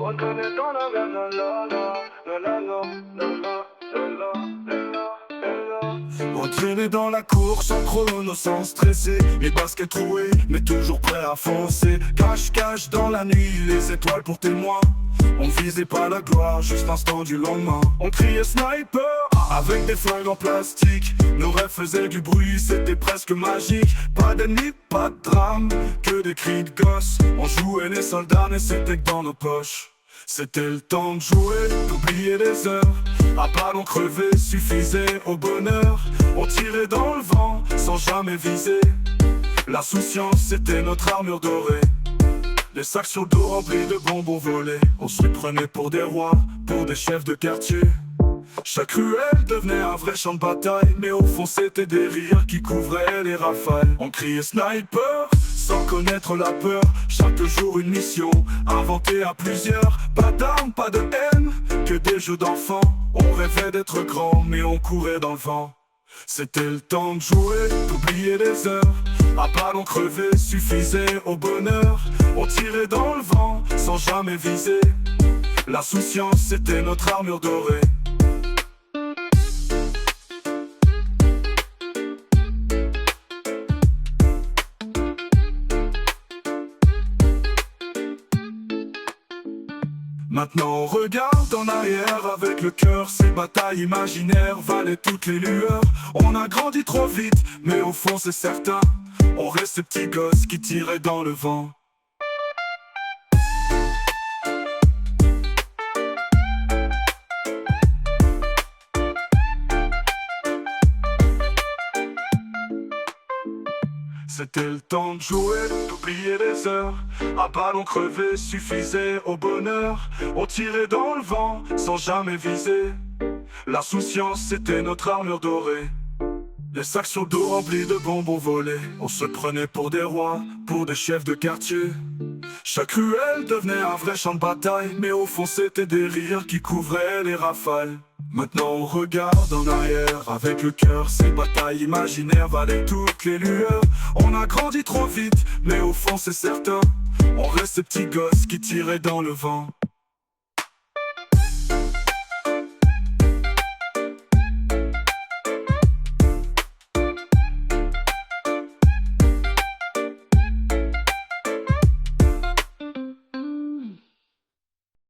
On connaît dans la mer, la la la, la la la, la la, la la, la. On traînait dans la cour sans chrono, sans stresser. Les baskets trouées, mais toujours prêt à foncer. Cache-cache dans la nuit, les étoiles pour témoins. On visait pas la gloire, juste l'instant du lendemain. On criait sniper, avec des flingues en plastique. Nos rêves faisaient du bruit, c'était presque magique. Pas d'ennemis, pas de drame, que des cris de gosses. On jouait les soldats, mais c'était que dans nos poches. C'était le temps de jouer, d'oublier les heures. À ballon crevé, suffisait au bonheur. On tirait dans le vent, sans jamais viser. La souciance, c'était notre armure dorée. Les sacs sur le dos remplis de bonbons volés. On se prenait pour des rois, pour des chefs de quartier. Chaque ruelle devenait un vrai champ de bataille. Mais au fond c'était des rires qui couvraient les rafales. On criait sniper, sans connaître la peur. Chaque jour une mission, inventée à plusieurs. Pas d'armes, pas de haine, que des jeux d'enfants. On rêvait d'être grand, mais on courait dans le vent. C'était le temps de jouer, d'oublier les heures. À ballon crevé, suffisait au bonheur. On tirait dans le vent, sans jamais viser. La souciance, c'était notre armure dorée. Maintenant on regarde en arrière avec le cœur. Ces batailles imaginaires valaient toutes les lueurs. On a grandi trop vite, mais au fond c'est certain, on reste ces petits gosses qui tiraient dans le vent. C'était le temps de jouer, d'oublier les heures. À ballon crevé, suffisait au bonheur. On tirait dans le vent, sans jamais viser. La souciance, c'était notre armure dorée. Les sacs sur le dos remplis de bonbons volés. On se prenait pour des rois, pour des chefs de quartier. Chaque ruelle devenait un vrai champ de bataille. Mais au fond c'était des rires qui couvraient les rafales. Maintenant on regarde en arrière avec le cœur. Ces batailles imaginaires valaient toutes les lueurs. On a grandi trop vite, mais au fond c'est certain, on reste ces petits gosses qui tiraient dans le vent.